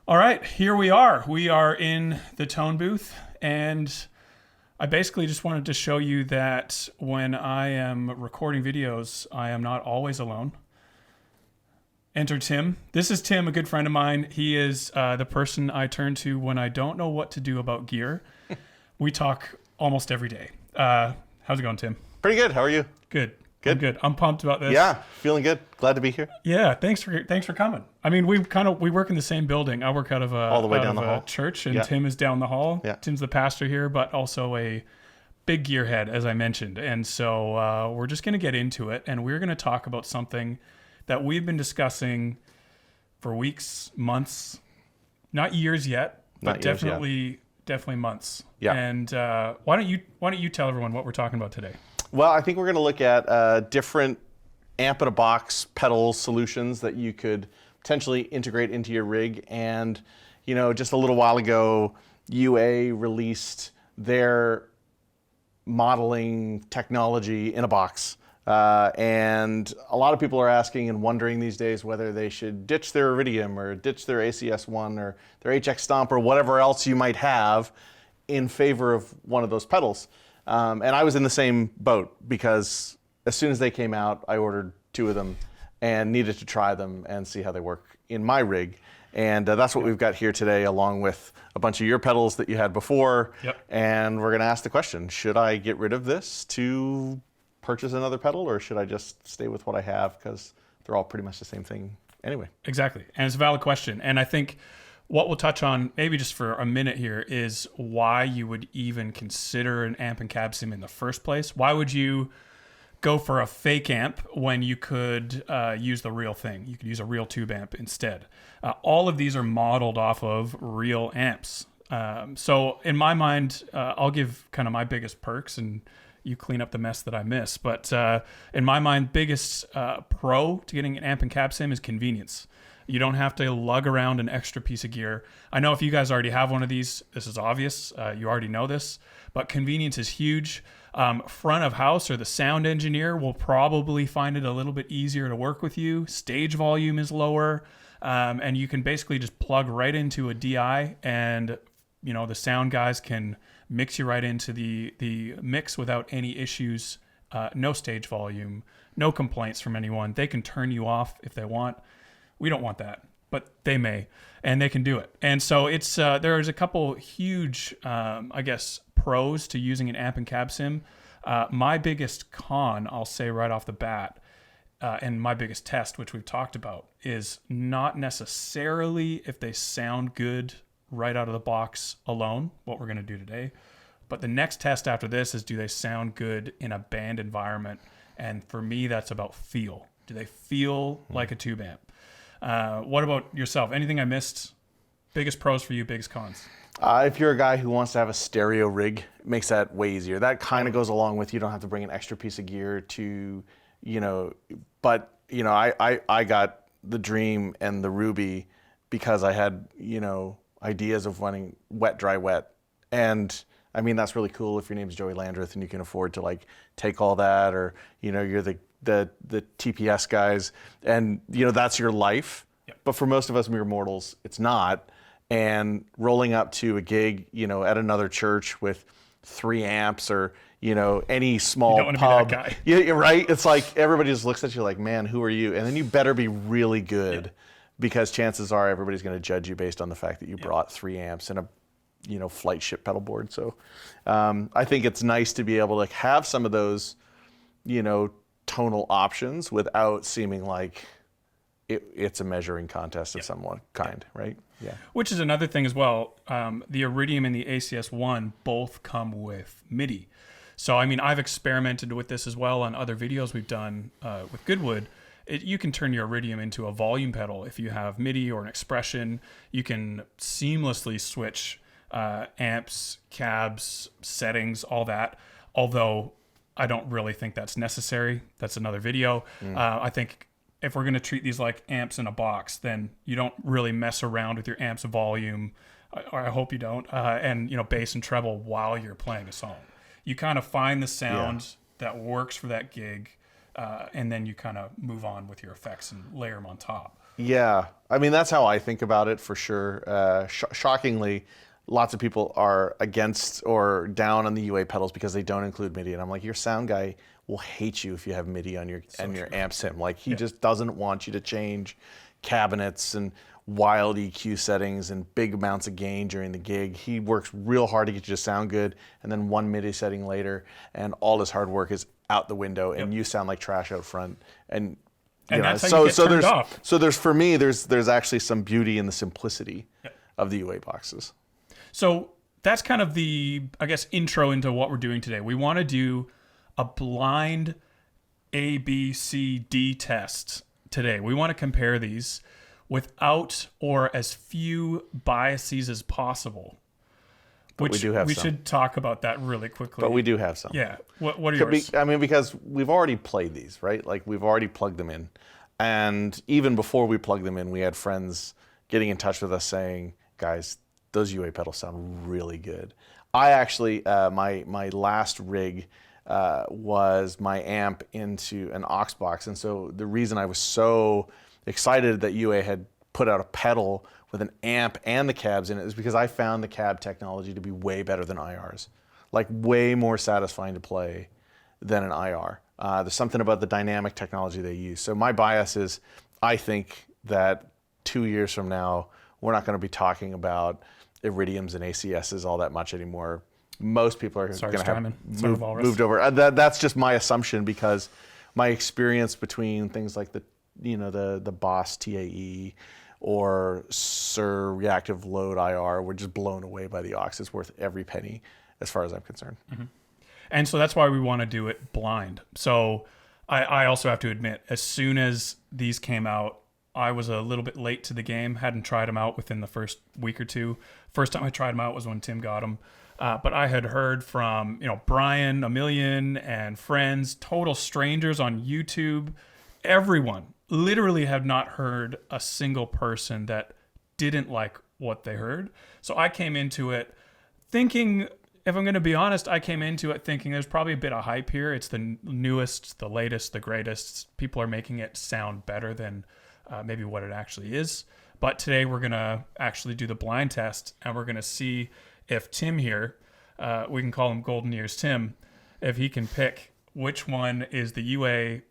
All right, here we are. We are in the tone booth, and I basically just wanted to show you that when I am recording videos, I am not always alone. Enter Tim. This is Tim, a good friend of mine. He is the person I turn to when I don't know what to do about gear. We talk almost every day. How's it going, Tim? Pretty good. How are you? Good. Good. I'm good. I'm pumped about this. Yeah, feeling good. Glad to be here. Yeah, thanks for coming. I mean, we work in the same building. I work out of All the way down the hall. church, and Yeah. Tim is down the hall. Yeah. Tim's the pastor here, but also a big gearhead, as I mentioned. And so we're just going to get into it, and we're going to talk about something that we've been discussing for weeks, months, not years yet, but Not years yet. definitely months. Yeah. And why don't you tell everyone what we're talking about today? Well, I think we're going to look at different amp-in-a-box pedal solutions that you could potentially integrate into your rig. And, you know, just a little while ago, UA released their modeling technology in a box. And a lot of people are asking and wondering these days whether they should ditch their Iridium or ditch their ACS1 or their HX Stomp or whatever else you might have in favor of one of those pedals. And I was in the same boat because as soon as they came out, I ordered 2 of them and needed to try them and see how they work in my rig. And that's what we've got here today, along with a bunch of your pedals that you had before. Yep. And we're going to ask the question, should I get rid of this to purchase another pedal, or should I just stay with what I have because they're all pretty much the same thing anyway? Exactly. And it's a valid question. And I think what we'll touch on maybe just for a minute here is why you would even consider an amp and cab sim in the first place. Why would you go for a fake amp when you could use the real thing? You could use a real tube amp instead. All of these are modeled off of real amps. So in my mind, I'll give kind of my biggest perks and you clean up the mess that I miss. But in my mind, biggest pro to getting an amp and cab sim is convenience. You don't have to lug around an extra piece of gear. I know if you guys already have one of these, this is obvious. You already know this, but convenience is huge. Front of house or the sound engineer will probably find it a little bit easier to work with you. Stage volume is lower, and you can basically just plug right into a DI, and you know the sound guys can mix you right into the mix without any issues. No stage volume, no complaints from anyone. They can turn you off if they want. We don't want that, but they may, and they can do it. And so it's there's a couple huge, I guess, pros to using an amp and cab sim. My biggest con, I'll say right off the bat, and my biggest test, which we've talked about, is not necessarily if they sound good right out of the box alone, what we're going to do today. But the next test after this is, do they sound good in a band environment? And for me, that's about feel. Do they feel like a tube amp? What about yourself? Anything I missed? Biggest pros for you, biggest cons? If you're a guy who wants to have a stereo rig, it makes that way easier. That kind of goes along with you don't have to bring an extra piece of gear to, you know, but, you know, I got the Dream and the Ruby because I had, you know, ideas of running wet, dry, wet. And I mean, that's really cool if your name's Joey Landreth and you can afford to like take all that, or, you know, you're the TPS guys and, you know, that's your life. Yep. But for most of us mere mortals, it's not. And rolling up to a gig, you know, at another church with 3 amps or, you know, any small You don't pub. want to be that guy. Yeah, you're right. It's like everybody just looks at you like, man, who are you? And then you better be really good because chances are everybody's going to judge you based on the fact that you brought 3 amps and a, you know, flight ship pedal board. So I think it's nice to be able to have some of those, you know, tonal options without seeming like it's a measuring contest of some kind, right? Yeah. Which is another thing as well. The Iridium and the ACS1 both come with MIDI. So, I mean, I've experimented with this as well on other videos we've done with Goodwood. You can turn your Iridium into a volume pedal. If you have MIDI or an expression, you can seamlessly switch amps, cabs, settings, all that. Although I don't really think that's necessary. That's another video. I think if we're going to treat these like amps in a box, then you don't really mess around with your amps volume, or I hope you don't, and, you know, bass and treble while you're playing a song. You kind of find the sound that works for that gig, and then you kind of move on with your effects and layer them on top. Yeah, I mean that's how I think about it for sure. Shockingly, lots of people are against or down on the UA pedals because they don't include MIDI, and I'm like, your sound guy will hate you if you have MIDI on your amp sim. Like he just doesn't want you to change cabinets and wild EQ settings and big amounts of gain during the gig. He works real hard to get you to sound good, and then one MIDI setting later, and all his hard work is out the window, and you sound like trash out front. And that's how you get turned off. So there's for me there's actually some beauty in the simplicity of the UA boxes. So that's kind of the, I guess, intro into what we're doing today. We want to do a blind ABCD test today. We want to compare these without or as few biases as possible. But we do have we some. should talk about that really quickly. But we do have some. Yeah. What are yours? I mean, because we've already played these, right? Like we've already plugged them in. And even before we plugged them in, we had friends getting in touch with us saying, guys, those UA pedals sound really good. I actually, my last rig was my amp into an aux box. And so the reason I was so excited that UA had put out a pedal with an amp and the cabs in it is because I found the cab technology to be way better than IRs. Like way more satisfying to play than an IR. There's something about the dynamic technology they use. So my bias is I think that 2 years from now, we're not going to be talking about Iridiums and ACSs all that much anymore. Most people are going to have moved over. That's just my assumption because my experience between things like the Boss TAE or Sir reactive load IR, we're just blown away by the aux. It's worth every penny as far as I'm concerned. Mm-hmm. And so that's why we want to do it blind. So I also have to admit, as soon as these came out, I was a little bit late to the game, hadn't tried them out within the first week or two. First time I tried them out was when Tim got them. But I had heard from Brian, a million, and friends, total strangers on YouTube. Everyone literally have not heard a single person that didn't like what they heard. So I came into it thinking, if I'm going to be honest, I came into it thinking there's probably a bit of hype here. It's the newest, the latest, the greatest. People are making it sound better than maybe what it actually is. But today we're going to actually do the blind test, and we're going to see if Tim here, we can call him Golden Ears Tim, if he can pick which one is the UA,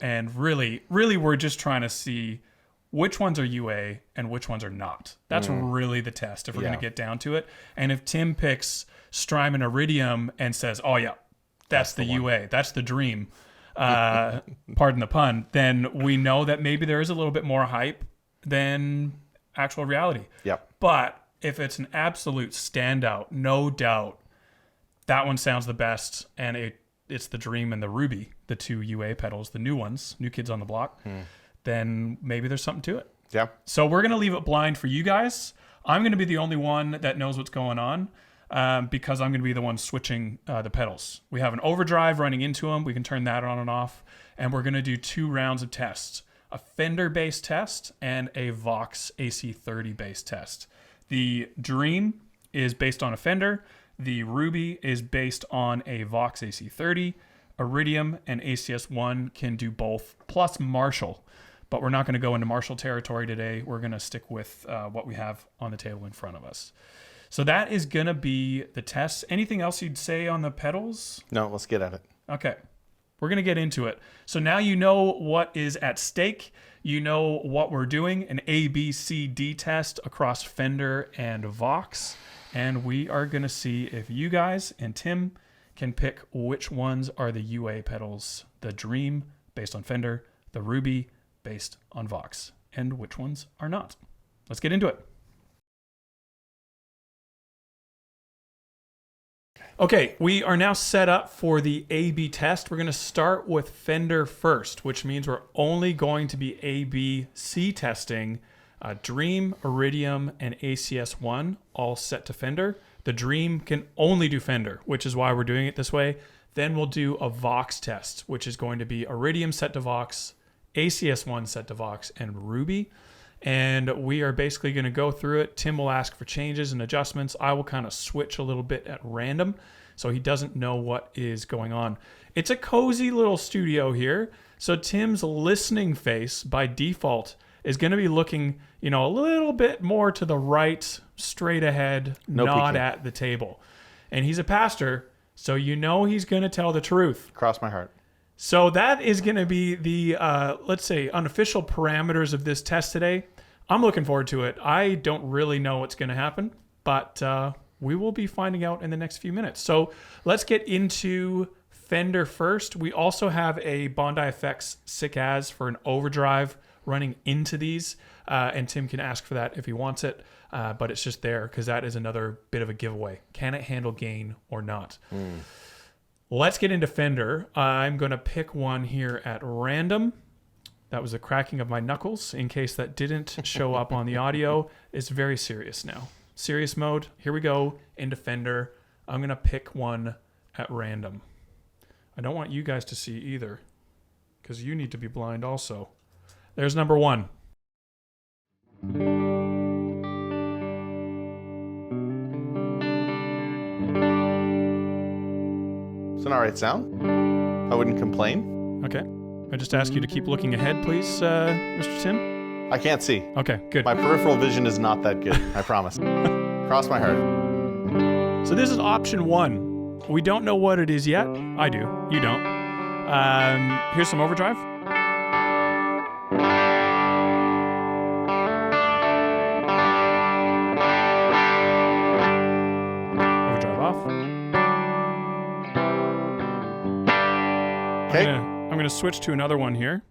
and really we're just trying to see which ones are UA and which ones are not. That's really the test if we're going to get down to it. And if Tim picks Strymon Iridium and says, oh yeah, that's the UA, that's the dream, pardon the pun, then we know that maybe there is a little bit more hype than actual reality. Yep. But if it's an absolute standout, no doubt, that one sounds the best, and it's the Dream and the Ruby, the two UA pedals, the new ones, new kids on the block, then maybe there's something to it. Yeah. So we're going to leave it blind for you guys. I'm going to be the only one that knows what's going on because I'm going to be the one switching the pedals. We have an overdrive running into them. We can turn that on and off. And we're going to do 2 rounds of tests, a Fender-based test and a Vox AC30-based test. The Dream is based on a Fender. The Ruby is based on a Vox AC30. Iridium and ACS1 can do both, plus Marshall. But we're not going to go into Marshall territory today. We're going to stick with what we have on the table in front of us. So that is going to be the test. Anything else you'd say on the pedals? No, let's get at it. Okay. We're going to get into it. So now you know what is at stake. You know what we're doing, an ABCD test across Fender and Vox. And we are going to see if you guys and Tim can pick which ones are the UA pedals, the Dream based on Fender, the Ruby based on Vox, and which ones are not. Let's get into it. Okay, we are now set up for the A/B test. We're going to start with Fender first, which means we're only going to be ABC testing Dream, Iridium, and ACS1 all set to Fender. The Dream can only do Fender, which is why we're doing it this way. Then we'll do a Vox test, which is going to be Iridium set to Vox, ACS1 set to Vox, and Ruby. And we are basically going to go through it. Tim will ask for changes and adjustments. I will kind of switch a little bit at random so he doesn't know what is going on. It's a cozy little studio here. So Tim's listening face by default is going to be looking, a little bit more to the right, straight ahead, not peeking. at the table. And he's a pastor, so he's going to tell the truth. Cross my heart. So that is going to be the, let's say, unofficial parameters of this test today. I'm looking forward to it. I don't really know what's going to happen, but we will be finding out in the next few minutes. So let's get into Fender first. We also have a Bondi Effects Sick As for an overdrive running into these, and Tim can ask for that if he wants it, but it's just there because that is another bit of a giveaway. Can it handle gain or not? Let's get into Fender. I'm going to pick one here at random. That was the cracking of my knuckles in case that didn't show up on the audio. It's very serious now. Serious mode. Here we go into Fender. I'm going to pick one at random. I don't want you guys to see either because you need to be blind also. There's number one. It's an all right sound. I wouldn't complain. Okay. I just ask you to keep looking ahead, please, Mr. Tim. I can't see. Okay, good. My peripheral vision is not that good, I promise. Cross my heart. So this is option one. We don't know what it is yet. I do. You don't. Here's some overdrive. Overdrive off. Okay. I'm going to switch to another one here.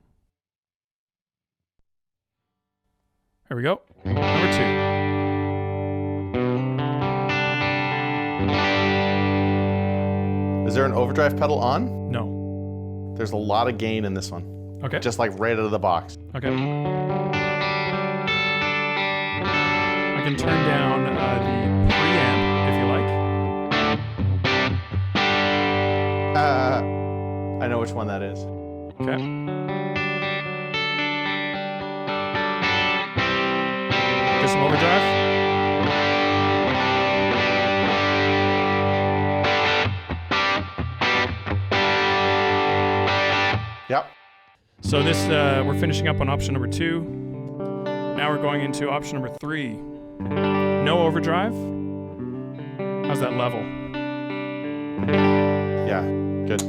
Here we go. Number two. Is there an overdrive pedal on? No. There's a lot of gain in this one. Okay. Just like right out of the box. Okay. I can turn down the preamp if you like. I know which one that is. Okay. Get some overdrive. Yep. So this, we're finishing up on option number two. Now we're going into option number three. No overdrive. How's that level? Yeah, good.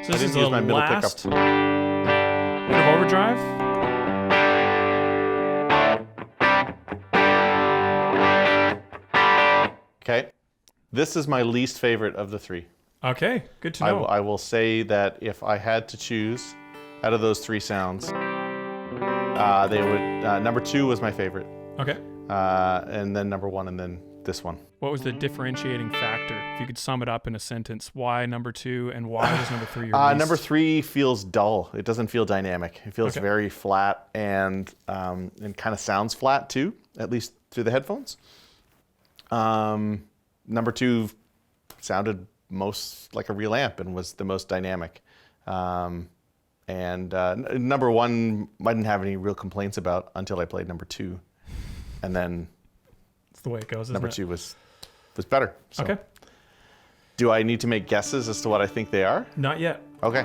So this is the use my middle last pickup. bit of overdrive. Okay. This is my least favorite of the three. Okay, good to know. I will say that if I had to choose out of those three sounds, they would. Number two was my favorite, Okay. and then number one, and then this one. What was the differentiating factor? If you could sum it up in a sentence, why number two and why was number three your least? Number three feels dull. It doesn't feel dynamic. It feels Okay. very flat and kind of sounds flat too, at least through the headphones. Number two sounded most like a real amp and was the most dynamic. Number one, I didn't have any real complaints about until I played number two. And then That's the way it goes, isn't number it? two was better. So, Okay. do I need to make guesses as to what I think they are? Not yet. Okay.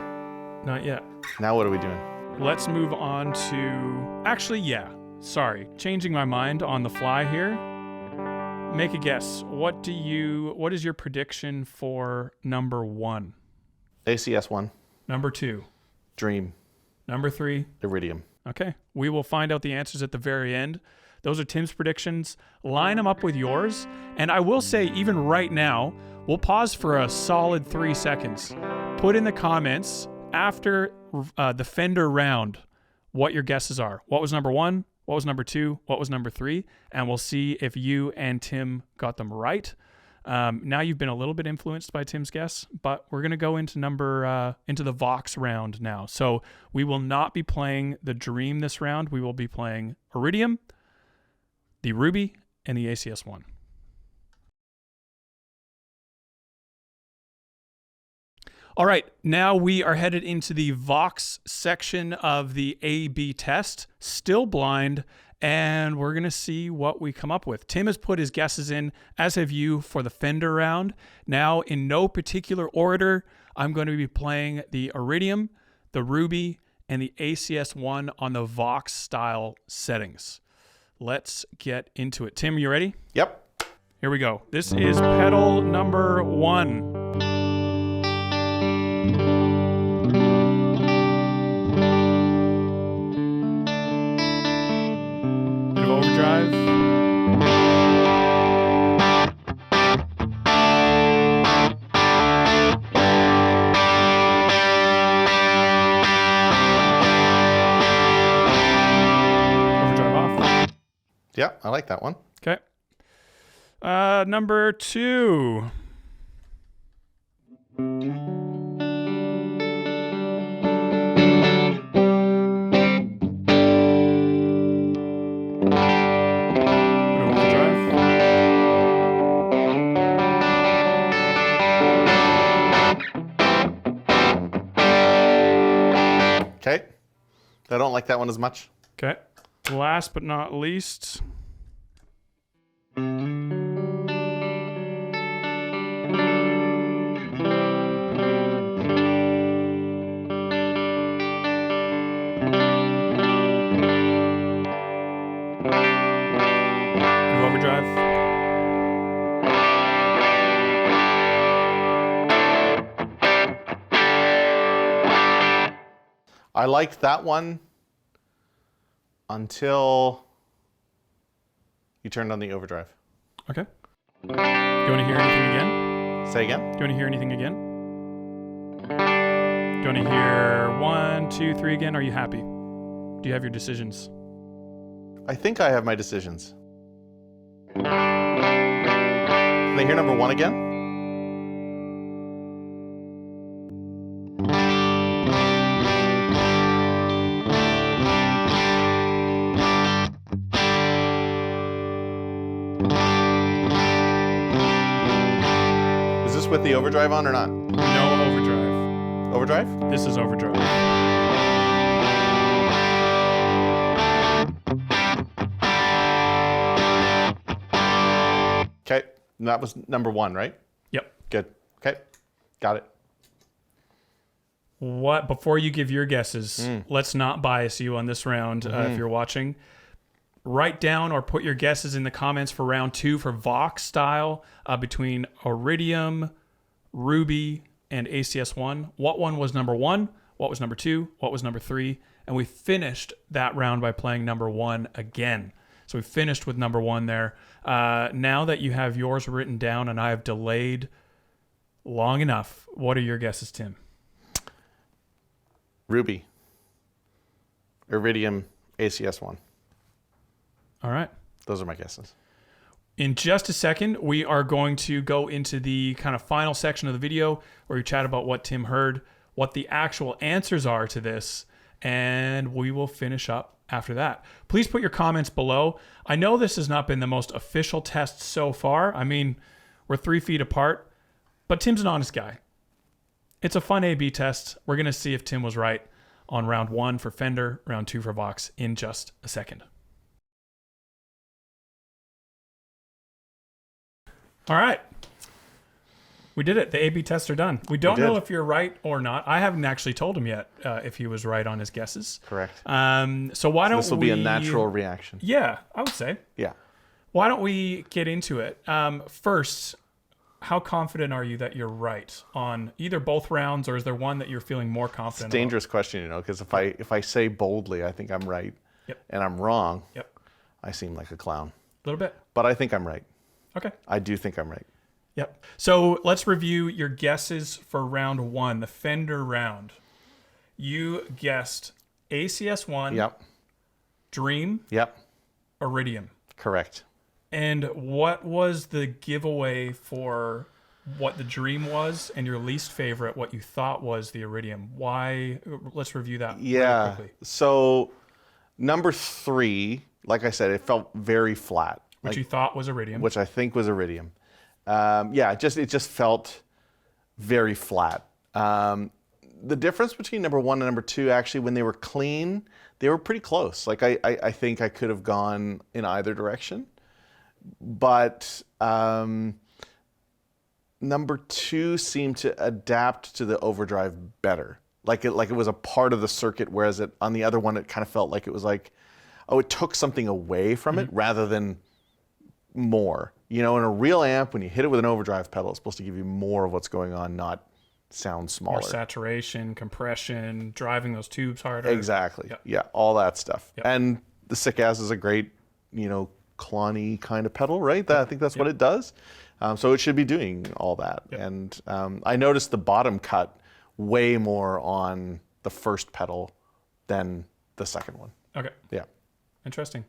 Not yet. Now what are we doing? Let's move on to... Actually, yeah. Sorry. Changing my mind on the fly here. Make a guess. What is your prediction for number one? ACS1, Number two? Dream, Number three? Iridium. Okay. We will find out the answers at the very end. Those are Tim's predictions. Line them up with yours. And I will say, even right now, we'll pause for a solid 3 seconds. Put in the comments after the Fender round what your guesses are. What was number one? What was number two? What was number three? And we'll see if you and Tim got them right. Now you've been a little bit influenced by Tim's guess, but we're going to go into into the Vox round now. So we will not be playing the Dream this round. We will be playing Iridium, the Ruby, and the ACS1. All right, now we are headed into the Vox section of the A/B test, still blind, and we're going to see what we come up with. Tim has put his guesses in, as have you, for the Fender round. Now, in no particular order, I'm going to be playing the Iridium, the Ruby, and the ACS1 on the Vox Style settings. Let's get into it. Tim, you ready? Yep. Here we go. This is pedal number 1. Bit of overdrive. Yeah, I like that one. Okay. Number 2. Okay. I don't like that one as much. Okay. Last but not least. Overdrive. I liked that one until you turned on the overdrive. Okay. Do you want to hear anything again? Say again? Do you want to hear anything again? Do you want to hear 1, 2, 3 again? Are you happy? Do you have your decisions? I think I have my decisions. Can I hear number 1 again? Is this with the overdrive on or not? No overdrive. Overdrive? This is overdrive. Okay. And that was number 1, right? Yep. Good. Okay. Got it. What, before you give your guesses, let's not bias you on this round if you're watching. Write down or put your guesses in the comments for round 2 for Vox Style between Iridium, Ruby, and ACS1. What one was number 1? What was number 2? What was number 3? And we finished that round by playing number 1 again. So we finished with number 1 there. Now that you have yours written down and I have delayed long enough, what are your guesses, Tim? Ruby, Iridium, ACS1. All right. Those are my guesses. In just a second, we are going to go into the kind of final section of the video where we chat about what Tim heard, what the actual answers are to this, and we will finish up after that. Please put your comments below. I know this has not been the most official test so far. I mean, we're 3 feet apart, but Tim's an honest guy. It's a fun A/B test. We're going to see if Tim was right on round 1 for Fender, round 2 for Vox in just a second. All right. We did it. The A/B tests are done. We don't know if you're right or not. I haven't actually told him yet if he was right on his guesses. Correct. So why don't this will be a natural reaction. Yeah, I would say. Yeah. Why don't we get into it? First, how confident are you that you're right on either both rounds, or is there one that you're feeling more confident It's a dangerous question, you know, because if I say boldly, I think I'm right, and I'm wrong, I seem like a clown. A little bit. But I think I'm right. Okay. I do think I'm right. Yep. So let's review your guesses for round 1, the Fender round. You guessed ACS1, Yep. Dream, Yep. Iridium. Correct. And what was the giveaway for what the Dream was and your least favorite, what you thought was the Iridium? Why? Let's review that really quickly. So number 3, like I said, it felt very flat. Which you thought was Iridium. Which I think was Iridium. It just felt very flat. The difference between number 1 and number 2, actually, when they were clean, they were pretty close. Like I think I could have gone in either direction. But number 2 seemed to adapt to the overdrive better. like it was a part of the circuit, whereas on the other one it kind of felt like it was like, oh, it took something away from it rather than more. You know, in a real amp, when you hit it with an overdrive pedal, it's supposed to give you more of what's going on, not sound smaller. More saturation, compression, driving those tubes harder. Exactly. Yep. Yeah, all that stuff. Yep. And the Sick Ass is a great, you know, clony kind of pedal, right? I think that's what it does. So it should be doing all that. Yep. And I noticed the bottom cut way more on the first pedal than the second one. Okay. Yeah. Interesting.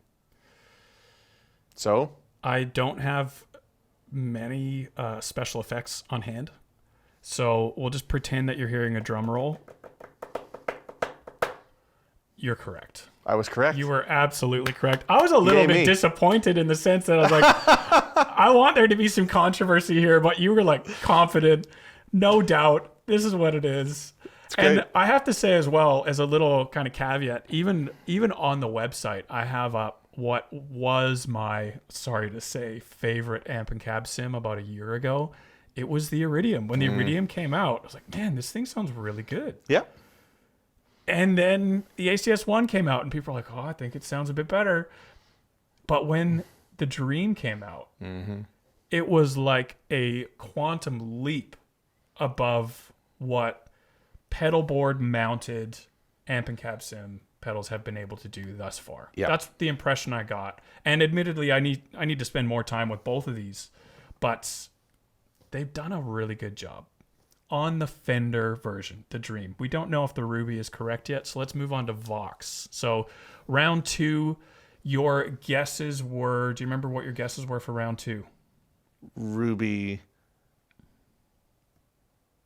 So I don't have many special effects on hand. So we'll just pretend that you're hearing a drum roll. You're correct. I was correct. You were absolutely correct. I was a little Yay bit me. disappointed in the sense that I was like, I want there to be some controversy here, but you were like confident, no doubt, this is what it is. great. And I have to say as well, as a little kind of caveat, even on the website, I have up what was my, sorry to say, favorite amp and cab sim about a year ago. It was the Iridium. When the Iridium came out, I was like, man, this thing sounds really good. Yeah. And then the ACS1 came out, and people were like, oh, I think it sounds a bit better. But when the Dream came out, it was like a quantum leap above what pedalboard mounted amp and cab sim pedals have been able to do thus far. Yeah. That's the impression I got. And admittedly, I need to spend more time with both of these, but they've done a really good job. On the Fender version, the Dream. We don't know if the Ruby is correct yet, so let's move on to Vox. So round 2, your guesses were, do you remember what your guesses were for round 2? Ruby,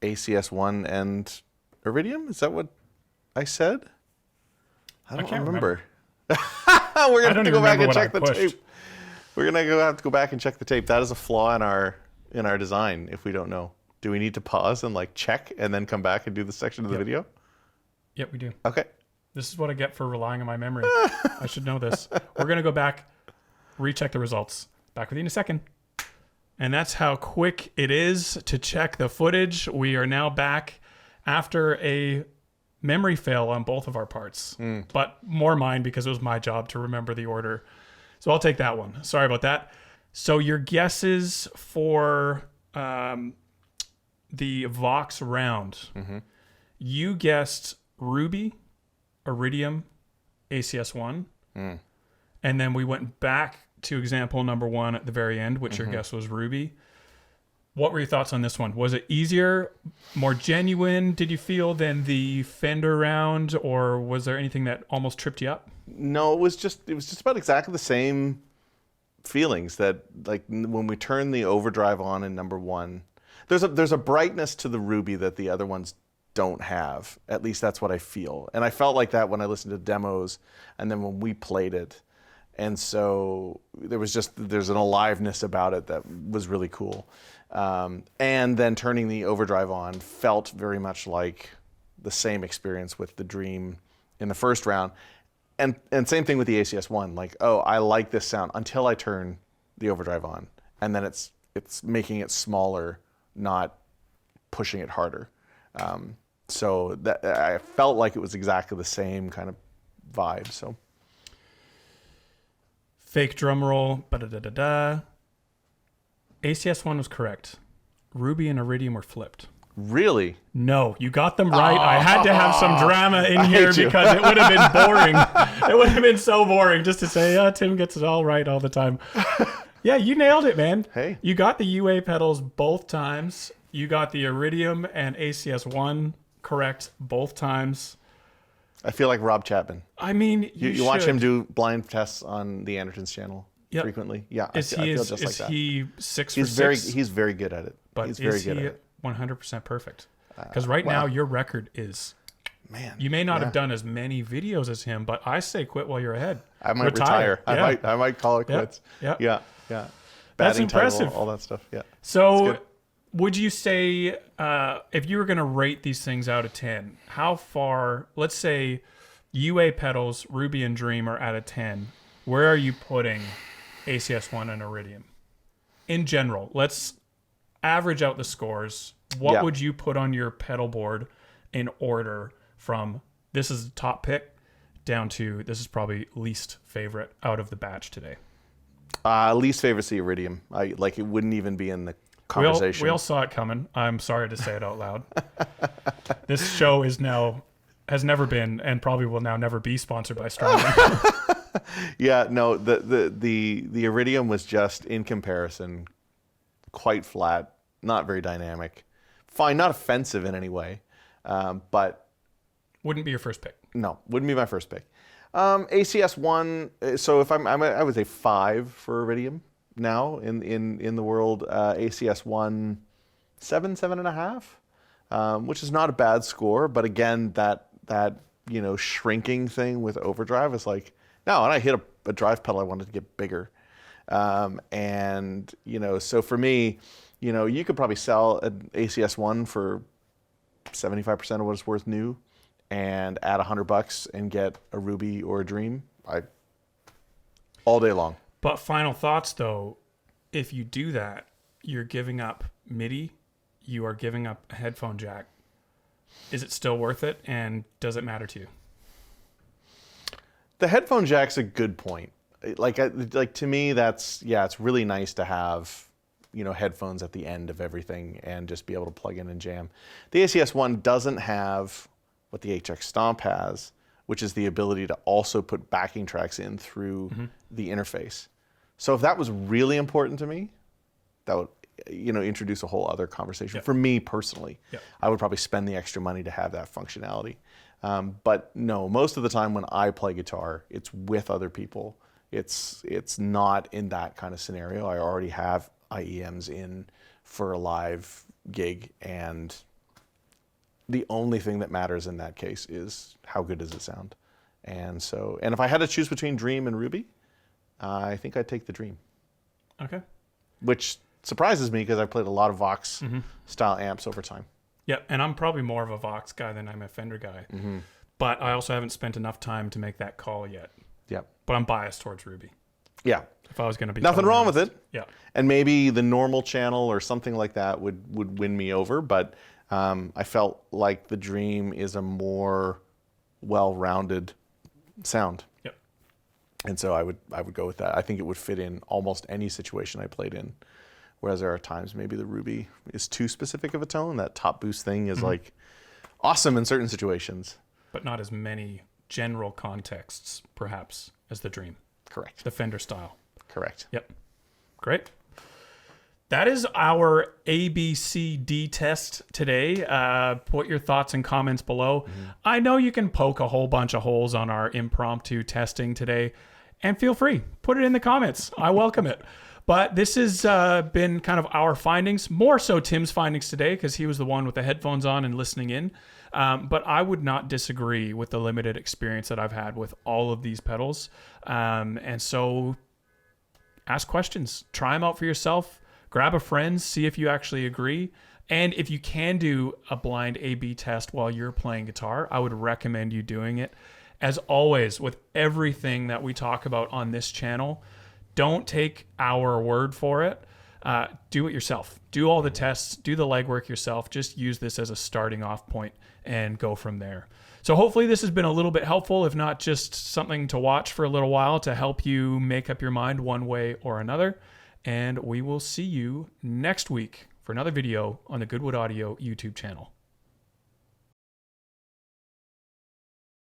ACS1, and Iridium? Is that what I said? I can't remember. We're going to have to go back and check the tape. We're going to have to go back and check the tape. That is a flaw in our design if we don't know. Do we need to pause and like check and then come back and do the section of the video? Yep, we do. Okay. This is what I get for relying on my memory. I should know this. We're going to go back, recheck the results. Back with you in a second. And that's how quick it is to check the footage. We are now back after a memory fail on both of our parts. But more mine because it was my job to remember the order. So I'll take that one. Sorry about that. So your guesses for the Vox round. You guessed Ruby, Iridium, ACS1. And then we went back to example number 1 at the very end, which your guess was Ruby. What were your thoughts on this one? Was it easier, more genuine, did you feel, than the Fender round, or was there anything that almost tripped you up? No, it was just about exactly the same feelings that, like, when we turn the overdrive on in number 1, there's a brightness to the Ruby that the other ones don't have. At least that's what I feel. And I felt like that when I listened to demos and then when we played it. And so there's an aliveness about it that was really cool. And then turning the overdrive on felt very much like the same experience with the Dream in the first round. And same thing with the ACS1. Like, oh, I like this sound until I turn the overdrive on. And then it's making it smaller, not pushing it harder. So that I felt like it was exactly the same kind of vibe. So fake drum roll. Ba-da-da-da-da. ACS1 was correct. Ruby and Iridium were flipped. Really? No, you got them right. I had to have some drama in here because it would have been boring. It would have been so boring just to say, Tim gets it all right all the time. Yeah, you nailed it, man. Hey. You got the UA pedals both times. You got the Iridium and ACS1 correct both times. I feel like Rob Chapman. I mean, you watch him do blind tests on the Andertons channel frequently. Yeah, I feel just like that. Is he 6 for 6? He's very good at it. But he's very good at it. 100% perfect? Because right now your record is, man. You may not have done as many videos as him, but I say quit while you're ahead. I might retire. Yeah. I might call it quits. Yeah. That's Batting impressive. Title, all that stuff. Yeah. So, would you say if you were going to rate these things out of 10, how far? Let's say UA pedals, Ruby and Dream are out of 10. Where are you putting ACS1 and Iridium? In general, let's average out the scores. What would you put on your pedal board in order from this is the top pick down to this is probably least favorite out of the batch today? Least favorite's the Iridium. It wouldn't even be in the conversation. We all saw it coming. I'm sorry to say it out loud. This show has never been and probably will now never be sponsored by Strymon. Yeah, no, the Iridium was just in comparison quite flat, not very dynamic. Fine, not offensive in any way, but wouldn't be your first pick. No, wouldn't be my first pick. ACS1. So if I would say 5 for Iridium now in the world. ACS1 7.5, which is not a bad score. But again, that shrinking thing with overdrive is like, no, and I hit a drive pedal, I wanted to get bigger. And so for me, you could probably sell an ACS1 for 75% of what it's worth new, and add $100 and get a Ruby or a Dream, all day long. But final thoughts though, if you do that, you're giving up MIDI, you are giving up a headphone jack. Is it still worth it, and does it matter to you? The headphone jack's a good point. Like to me, it's really nice to have headphones at the end of everything and just be able to plug in and jam. The ACS1 doesn't have what the HX Stomp has, which is the ability to also put backing tracks in through the interface. So if that was really important to me, that would introduce a whole other conversation. Yep. For me personally, yep. I would probably spend the extra money to have that functionality. But no, most of the time when I play guitar, it's with other people. It's not in that kind of scenario. I already have IEMs in for a live gig, and the only thing that matters in that case is how good does it sound. And if I had to choose between Dream and Ruby, I think I'd take the Dream. Okay. Which surprises me because I've played a lot of Vox style amps over time. Yeah, and I'm probably more of a Vox guy than I'm a Fender guy. But I also haven't spent enough time to make that call yet. Yeah. But I'm biased towards Ruby. Yeah. If I was going to be nothing wrong with it. Yeah. And maybe the normal channel or something like that would win me over, but I felt like the Dream is a more well-rounded sound. Yep. And so I would go with that. I think it would fit in almost any situation I played in. Whereas there are times maybe the Ruby is too specific of a tone. That top boost thing is like awesome in certain situations. But not as many general contexts, perhaps, as the Dream. Correct. The Fender style. Correct. Yep. Great. That is our ABCD test today. Put your thoughts and comments below. I know you can poke a whole bunch of holes on our impromptu testing today, and feel free. Put it in the comments. I welcome it. But this has been kind of our findings, more so Tim's findings today, because he was the one with the headphones on and listening in. But I would not disagree with the limited experience that I've had with all of these pedals. And so ask questions. Try them out for yourself. Grab a friend. See if you actually agree. And if you can do a blind A/B test while you're playing guitar, I would recommend you doing it. As always, with everything that we talk about on this channel, don't take our word for it. Do it yourself. Do all the tests. Do the legwork yourself. Just use this as a starting off point and go from there. So hopefully this has been a little bit helpful, if not just something to watch for a little while to help you make up your mind one way or another. And we will see you next week for another video on the Goodwood Audio YouTube channel.